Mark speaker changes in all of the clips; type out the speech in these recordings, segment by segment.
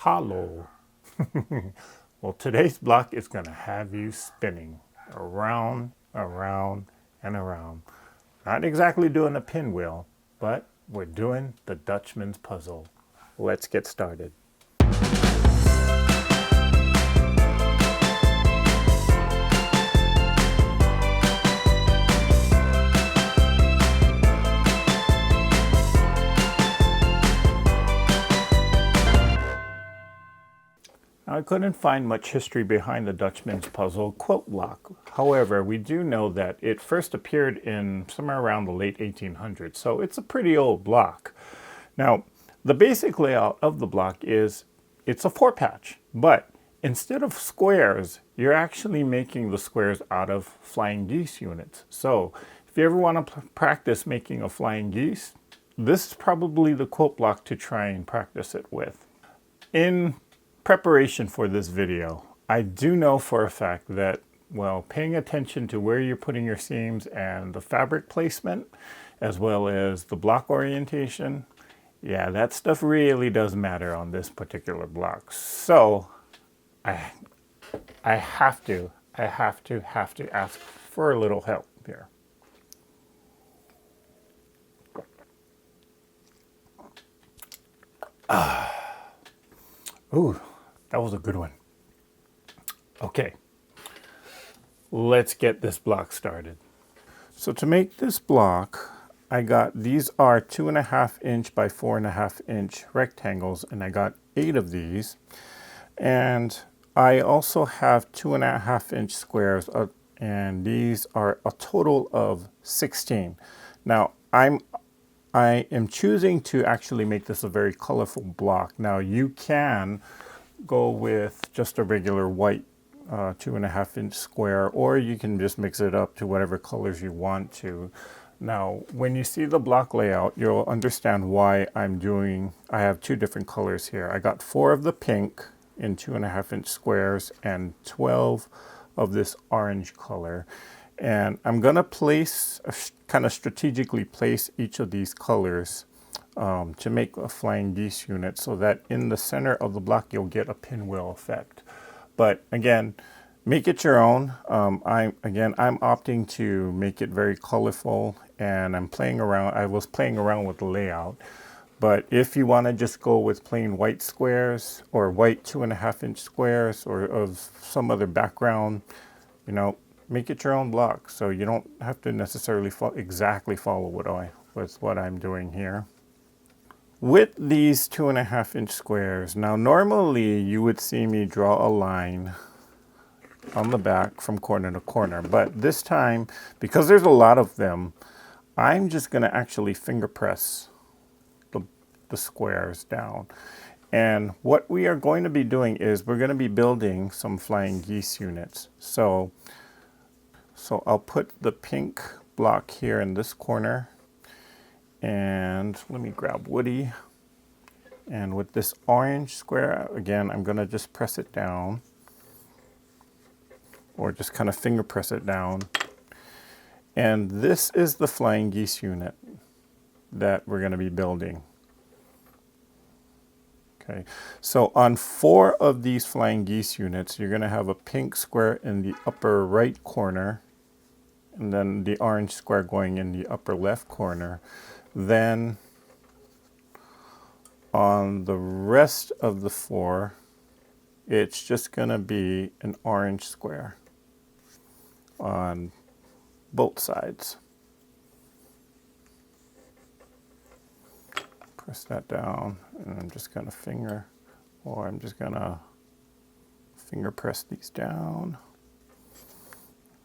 Speaker 1: hollow. Well, today's block is going to have you spinning around, around, and around. Not exactly doing a pinwheel, but we're doing the Dutchman's puzzle. Let's get started. I couldn't find much history behind the Dutchman's puzzle quilt block. However, we do know that it first appeared in somewhere around the late 1800s, so it's a pretty old block. Now, the basic layout of the block is it's a four patch, but instead of squares, you're actually making the squares out of flying geese units. So if you ever want to practice making a flying geese, this is probably the quilt block to try and practice it with. In preparation for this video, I do know for a fact that, well, paying attention to where you're putting your seams and the fabric placement, as well as the block orientation, yeah, that stuff really does matter on this particular block. So I have to ask for a little help here. Ooh, that was a good one. Okay, let's get this block started. So to make this block, these are 2.5 inch by 4.5 inch rectangles, and I got 8 of these. And I also have 2.5 inch squares, and these are a total of 16. Now, I am choosing to actually make this a very colorful block. Now, you can go with just a regular white 2.5 inch square, or you can just mix it up to whatever colors you want to. Now, when you see the block layout, you'll understand why I have 2 different colors here. I got 4 of the pink in 2.5 inch squares and 12 of this orange color. And I'm gonna kind of strategically place each of these colors to make a flying geese unit, so that in the center of the block you'll get a pinwheel effect. But again, make it your own. I'm opting to make it very colorful, and I was playing around with the layout. But if you want to just go with plain white squares or white 2.5 inch squares or of some other background, make it your own block, so you don't have to necessarily exactly follow what I'm doing here. With these 2.5 inch squares, now normally you would see me draw a line on the back from corner to corner, but this time, because there's a lot of them, I'm just going to actually finger press the squares down. And what we are going to be doing is we're going to be building some flying geese units. So I'll put the pink block here in this corner, and let me grab Woody. And with this orange square, again, I'm going to just press it down, or just kind of finger press it down. And this is the flying geese unit that we're going to be building. Okay, so on 4 of these flying geese units, you're going to have a pink square in the upper right corner, and then the orange square going in the upper left corner. Then on the rest of the 4, it's just going to be an orange square on both sides. Press that down, and I'm just going to finger press these down.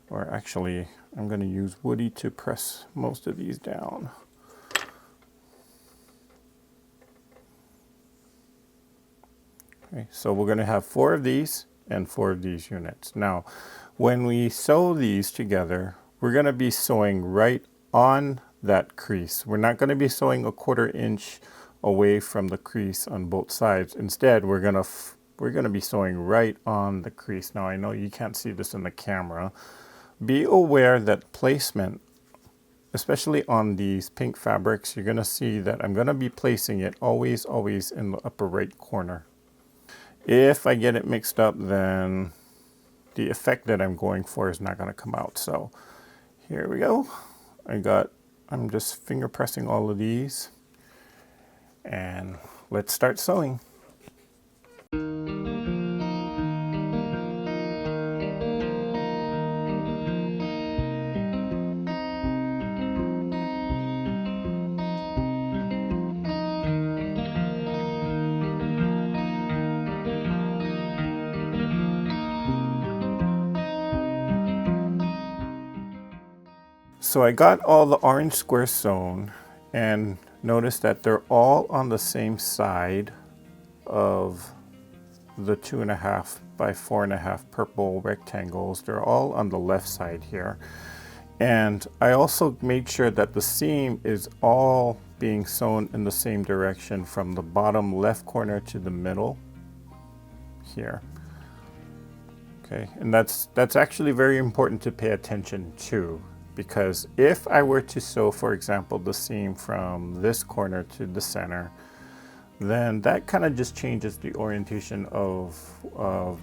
Speaker 1: Or actually, I'm going to use Woody to press most of these down. Okay, so we're going to have 4 of these and 4 of these units. Now, when we sew these together, we're going to be sewing right on that crease. We're not going to be sewing a 1/4 inch away from the crease on both sides. Instead, we're going to be sewing right on the crease. Now, I know you can't see this in the camera. Be aware that placement, especially on these pink fabrics, you're going to see that I'm going to be placing it always in the upper right corner. If I get it mixed up, then the effect that I'm going for is not going to come out. So here we go. I'm just finger pressing all of these, and let's start sewing. So I got all the orange squares sewn, and notice that they're all on the same side of the 2.5 by 4.5 purple rectangles. They're all on the left side here. And I also made sure that the seam is all being sewn in the same direction from the bottom left corner to the middle here. Okay, and that's actually very important to pay attention to, because if I were to sew, for example, the seam from this corner to the center, then that kind of just changes the orientation of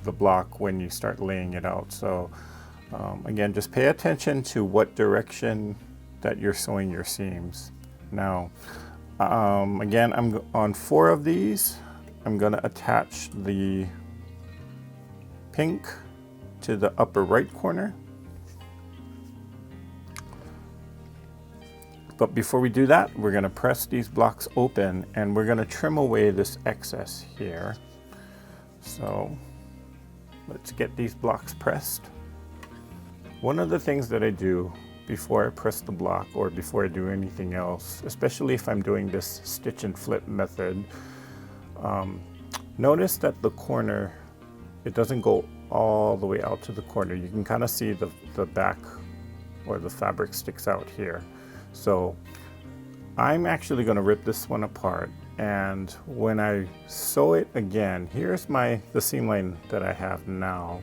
Speaker 1: the block when you start laying it out. So again, just pay attention to what direction that you're sewing your seams. Now, again, I'm on 4 of these. I'm going to attach the pink to the upper right corner. But before we do that, we're going to press these blocks open, and we're going to trim away this excess here. So let's get these blocks pressed. One of the things that I do before I press the block, or before I do anything else, especially if I'm doing this stitch and flip method, notice that the corner, it doesn't go all the way out to the corner. You can kind of see the back or the fabric sticks out here. So I'm actually going to rip this one apart, and when I sew it again, here's the seam line that I have now.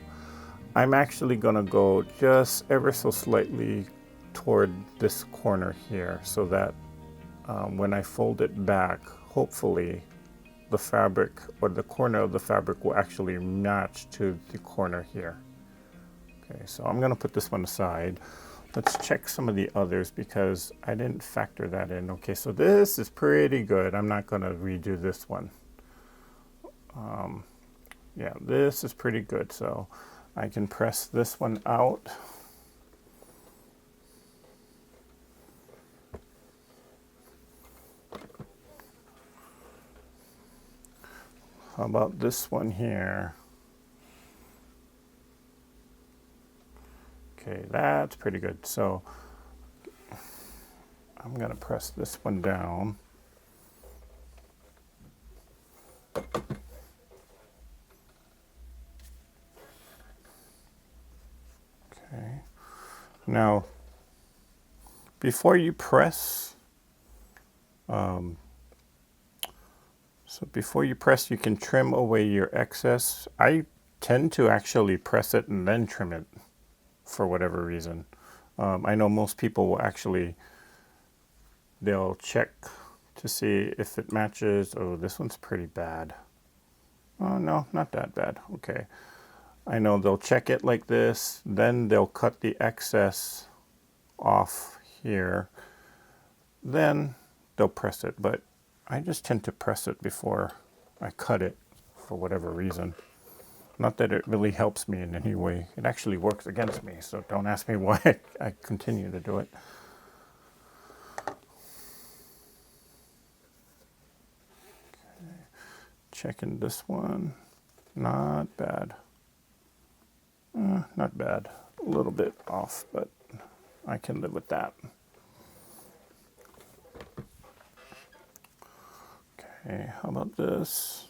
Speaker 1: I'm actually going to go just ever so slightly toward this corner here, so that when I fold it back, hopefully the fabric, or the corner of the fabric, will actually match to the corner here. Okay, so I'm going to put this one aside. Let's check some of the others, because I didn't factor that in. Okay, so this is pretty good. I'm not going to redo this one. Yeah, this is pretty good. So I can press this one out. How about this one here? Okay, that's pretty good. So I'm going to press this one down. Okay. Now, before you press, you can trim away your excess. I tend to actually press it and then trim it, for whatever reason. I know most people will actually, they'll check to see if it matches. Oh, this one's pretty bad. Oh, no, not that bad. Okay. I know they'll check it like this, then they'll cut the excess off here, then they'll press it. But I just tend to press it before I cut it, for whatever reason. Not that it really helps me in any way. It actually works against me, so don't ask me why I continue to do it. Okay. Checking this one. Not bad. Not bad. A little bit off, but I can live with that. Okay, how about this?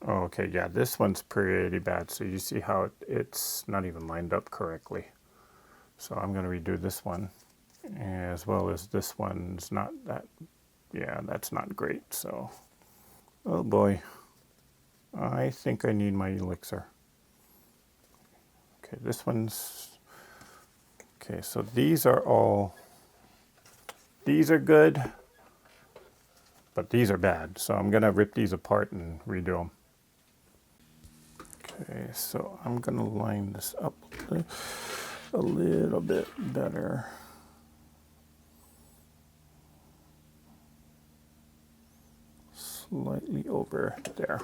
Speaker 1: Oh, okay, yeah, this one's pretty bad. So you see how it's not even lined up correctly. So I'm going to redo this one, as well as this one's not that, yeah, that's not great. So, oh boy, I think I need my elixir. Okay, this one's, okay, so these are good, but these are bad. So I'm gonna rip these apart and redo them. Okay, so I'm gonna line this up a little bit better. Slightly over there.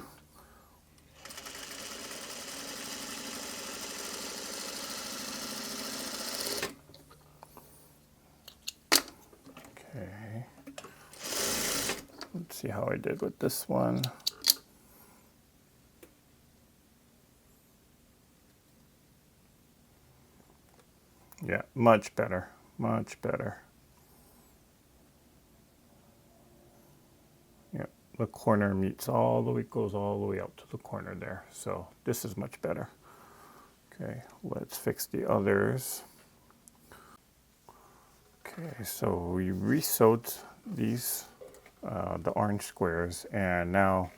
Speaker 1: Okay. Let's see how I did with this one. Yeah, much better, much better. Yeah, the corner meets all the way, goes all the way out to the corner there. So this is much better. Okay, let's fix the others. Okay, so we re-sewed these, the orange squares, and now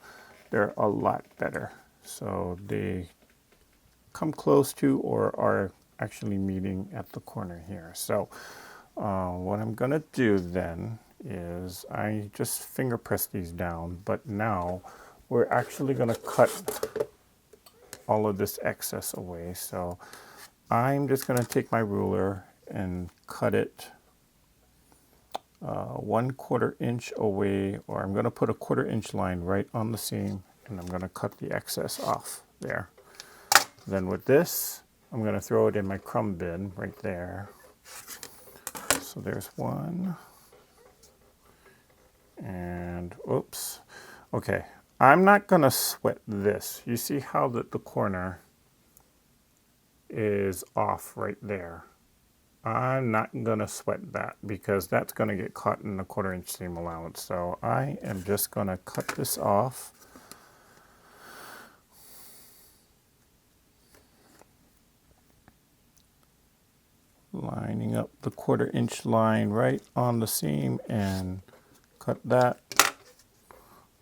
Speaker 1: they're a lot better. So they come close to or are actually meeting at the corner here. So what I'm gonna do then is I just finger press these down, but now we're actually gonna cut all of this excess away. So I'm just gonna take my ruler and cut it 1/4 inch away, or I'm gonna put a 1/4 inch line right on the seam, and I'm gonna cut the excess off there. Then with this, I'm gonna throw it in my crumb bin right there. So there's one. And oops. Okay, I'm not gonna sweat this. You see how the corner is off right there. I'm not gonna sweat that because that's gonna get caught in the 1/4 inch seam allowance. So I am just gonna cut this off. Lining up the 1/4 inch line right on the seam and cut that.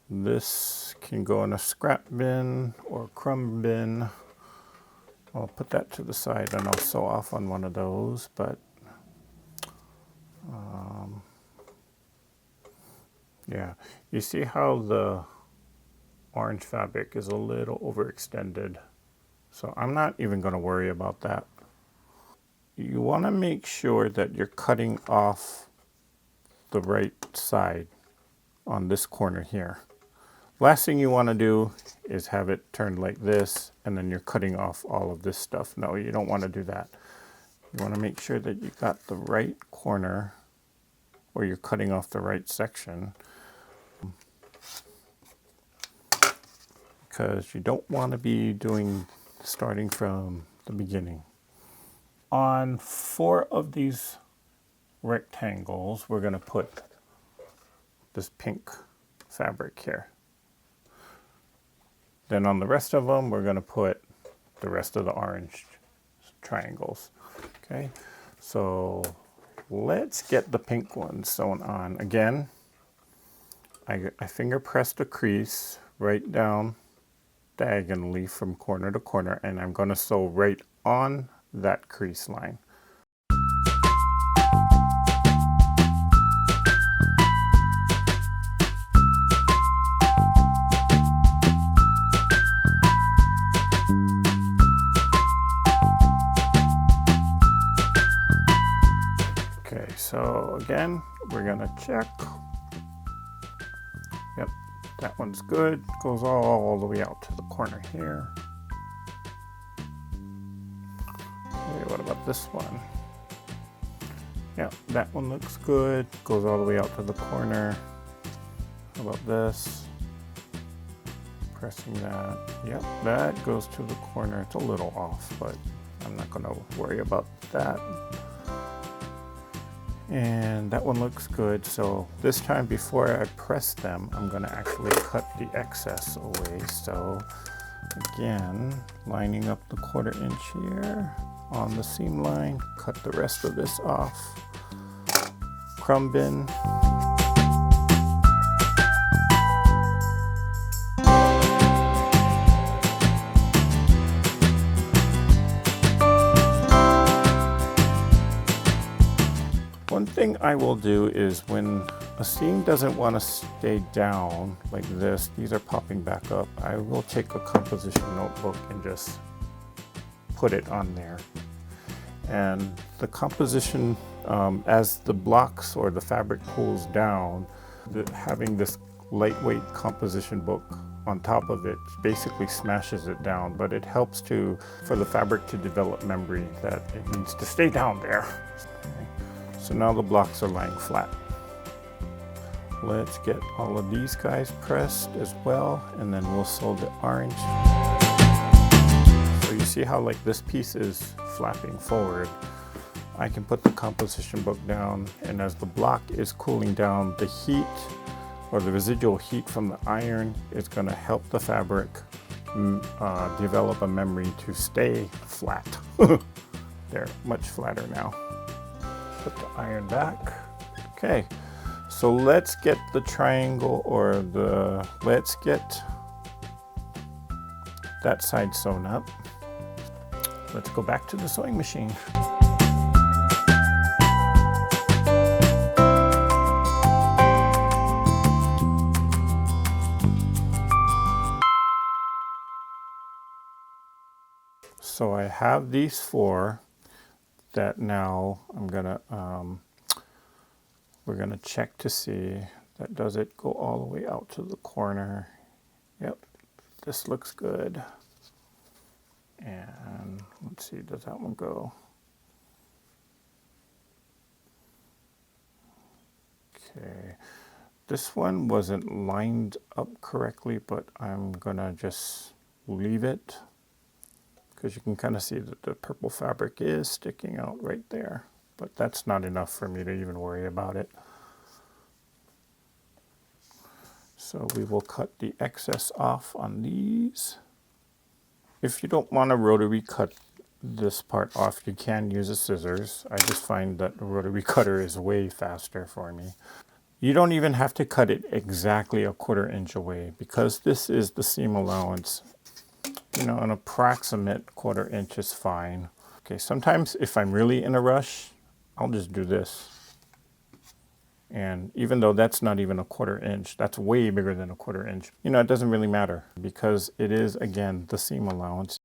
Speaker 1: This can go in a scrap bin or crumb bin. I'll put that to the side and I'll sew off on one of those, but yeah, you see how the orange fabric is a little overextended. So I'm not even going to worry about that. You want to make sure that you're cutting off the right side on this corner here. Last thing you want to do is have it turned like this and then you're cutting off all of this stuff. No, you don't want to do that. You want to make sure that you got the right corner or you're cutting off the right section, because you don't want to be starting from the beginning. On 4 of these rectangles, we're going to put this pink fabric here. Then on the rest of them, we're going to put the rest of the orange triangles. Okay, so let's get the pink one sewn on. Again, I finger pressed a crease right down diagonally from corner to corner, and I'm going to sew right on that crease line. Okay, so again, we're going to check. Yep, that one's good. Goes all the way out to the corner here. Okay, what about this one? Yeah, that one looks good. Goes all the way out to the corner. How about this? Pressing that. Yep, that goes to the corner. It's a little off, but I'm not going to worry about that. And that one looks good. So this time before I press them, I'm going to actually cut the excess away. So again, lining up the 1/4 inch here on the seam line, cut the rest of this off. Crumb bin. One thing I will do is when A seam doesn't want to stay down like this. These are popping back up. I will take a composition notebook and just put it on there. And the composition, as the blocks or the fabric pulls down, having this lightweight composition book on top of it basically smashes it down, but it helps for the fabric to develop memory that it needs to stay down there. Okay. So now the blocks are lying flat. Let's get all of these guys pressed as well, and then we'll sew the orange. So you see how like this piece is flapping forward. I can put the composition book down, and as the block is cooling down, the heat or the residual heat from the iron is going to help the fabric develop a memory to stay flat. They're much flatter now. Put the iron back. Okay, so let's get the triangle let's get that side sewn up. Let's go back to the sewing machine. So I have these four that now we're gonna check to see that does it go all the way out to the corner. Yep, this looks good. And let's see, does that one go? Okay, this one wasn't lined up correctly, but I'm gonna just leave it because you can kind of see that the purple fabric is sticking out right there, but that's not enough for me to even worry about it. So we will cut the excess off on these. If you don't want to rotary cut this part off, you can use a scissors. I just find that the rotary cutter is way faster for me. You don't even have to cut it exactly a 1/4 inch away because this is the seam allowance. You know, an approximate 1/4 inch is fine. Okay, sometimes if I'm really in a rush, I'll just do this. And even though that's not even a 1/4 inch, that's way bigger than a 1/4 inch. You know, it doesn't really matter because it is, again, the seam allowance.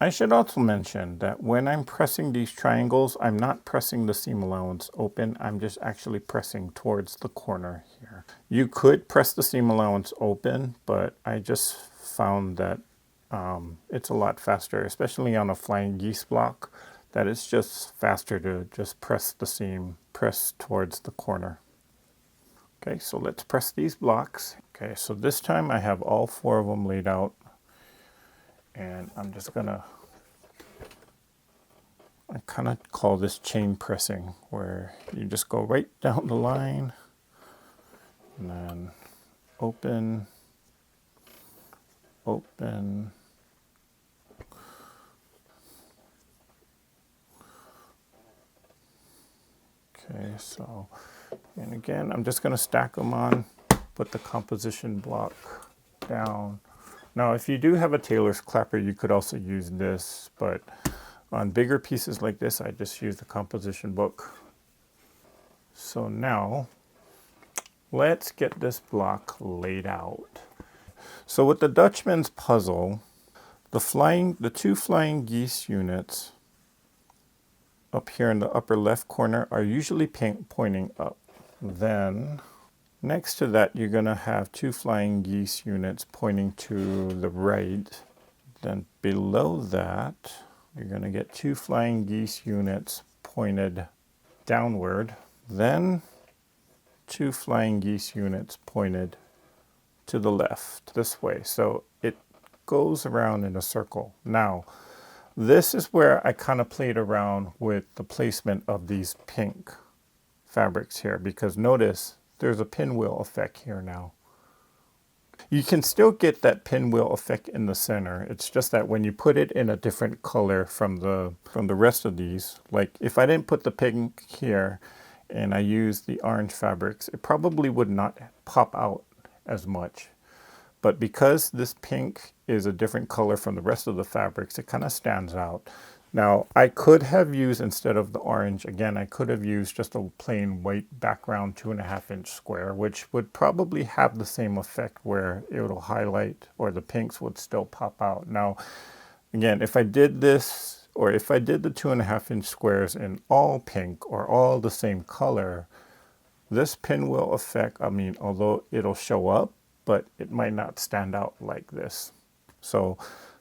Speaker 1: I should also mention that when I'm pressing these triangles, I'm not pressing the seam allowance open. I'm just actually pressing towards the corner here. You could press the seam allowance open, but I just found that it's a lot faster, especially on a flying geese block, that it's just faster to just press the seam, press towards the corner. Okay, so let's press these blocks. Okay, so this time I have all 4 of them laid out. And I'm just gonna, I kind of call this chain pressing, where you just go right down the line and then open, open, okay, so, and again, I'm just gonna stack them on, put the composition block down. Now, if you do have a tailor's clapper, you could also use this, but on bigger pieces like this, I just use the composition book. So now, let's get this block laid out. So with the Dutchman's puzzle, the 2 flying geese units up here in the upper left corner are usually pointing up. Then next to that, you're going to have 2 flying geese units pointing to the right. Then below that, you're going to get 2 flying geese units pointed downward. Then 2 flying geese units pointed to the left, this way. So it goes around in a circle. Now, this is where I kind of played around with the placement of these pink fabrics here, because notice there's a pinwheel effect here now. You can still get that pinwheel effect in the center. It's just that when you put it in a different color from the rest of these, like if I didn't put the pink here and I used the orange fabrics, it probably would not pop out as much. But because this pink is a different color from the rest of the fabrics, it kind of stands out. Now, I could have used, instead of the orange, again, I could have used just a plain white background 2.5-inch square, which would probably have the same effect where it will highlight or the pinks would still pop out. Now, again, if I did this, or if I did the 2.5-inch squares in all pink or all the same color, this pinwheel effect, I mean, although it'll show up, but it might not stand out like this. So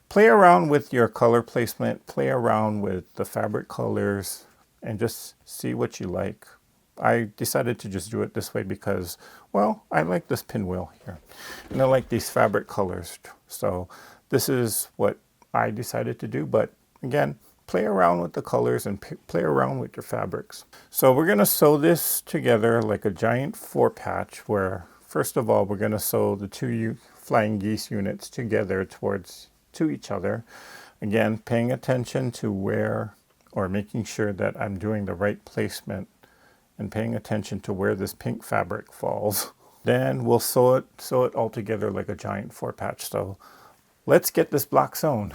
Speaker 1: play around with your color placement, play around with the fabric colors, and just see what you like. I decided to just do it this way because, well, I like this pinwheel here. And I like these fabric colors. So this is what I decided to do. But again, play around with the colors and play around with your fabrics. So we're going to sew this together like a giant 4-patch where, first of all, we're going to sew the two flying geese units together to each other. Again, paying attention to where, or making sure that I'm doing the right placement and paying attention to where this pink fabric falls. Then we'll sew it all together like a giant 4-patch. So let's get this block sewn.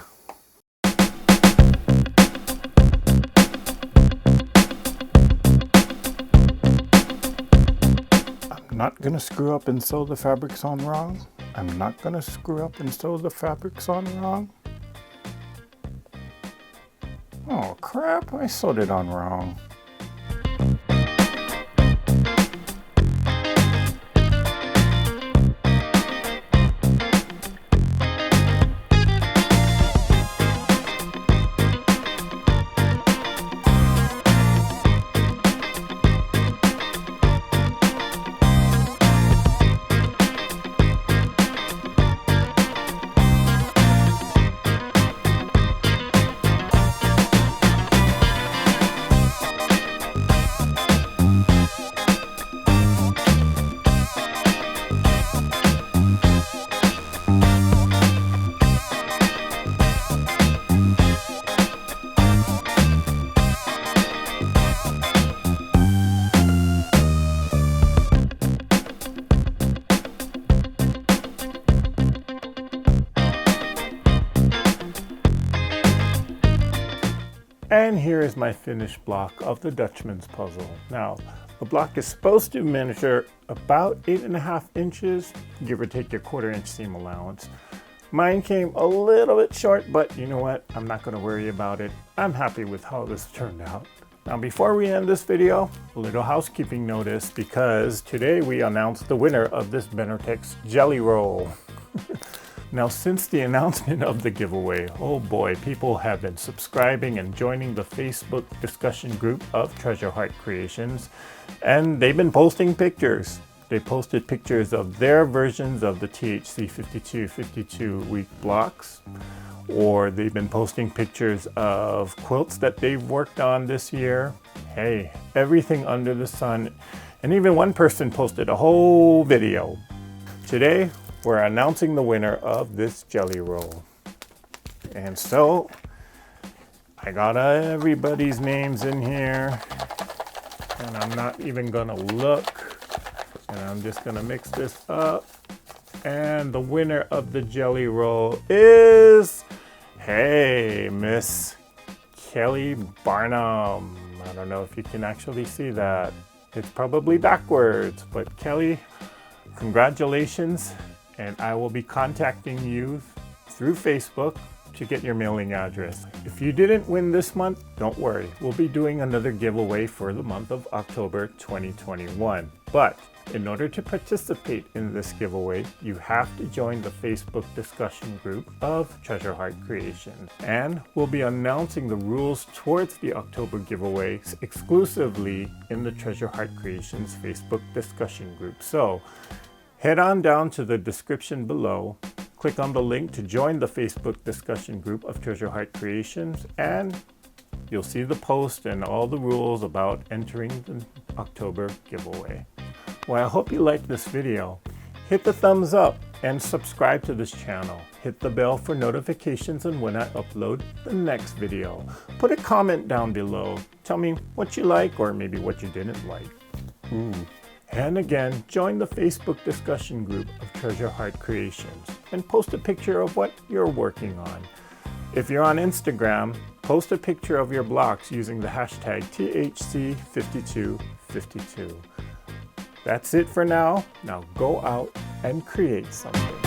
Speaker 1: I'm not gonna screw up and sew the fabrics on wrong. I'm not gonna screw up and sew the fabrics on wrong. Oh crap, I sewed it on wrong. And here is my finished block of the Dutchman's puzzle. Now, the block is supposed to measure about 8.5 inches, give or take your 1/4-inch seam allowance. Mine came a little bit short, but you know what? I'm not going to worry about it. I'm happy with how this turned out. Now, before we end this video, a little housekeeping notice, because today we announced the winner of this Benartex Jelly Roll. Now, since the announcement of the giveaway, oh boy, people have been subscribing and joining the Facebook discussion group of Treasure Heart Creations, and they've been posting pictures. They posted pictures of their versions of the THC 52 week blocks, or they've been posting pictures of quilts that they've worked on this year. Hey, everything under the sun. And even one person posted a whole video. Today, we're announcing the winner of this jelly roll. And so, I got everybody's names in here, and I'm not even gonna look, and I'm just gonna mix this up. And the winner of the jelly roll is, hey, Miss Kelly Barnum. I don't know if you can actually see that. It's probably backwards, but Kelly, congratulations. And I will be contacting you through Facebook to get your mailing address. If you didn't win this month, don't worry. We'll be doing another giveaway for the month of October 2021. But in order to participate in this giveaway, you have to join the Facebook discussion group of Treasure Heart Creations. And we'll be announcing the rules towards the October giveaway exclusively in the Treasure Heart Creations Facebook discussion group. So, head on down to the description below, click on the link to join the Facebook discussion group of Treasure Heart Creations, and you'll see the post and all the rules about entering the October giveaway. Well, I hope you liked this video. Hit the thumbs up and subscribe to this channel. Hit the bell for notifications on when I upload the next video. Put a comment down below. Tell me what you like or maybe what you didn't like. And again, join the Facebook discussion group of Treasure Heart Creations and post a picture of what you're working on. If you're on Instagram, Post a picture of your blocks using the hashtag THC5252. That's it for now. Now go out and create something.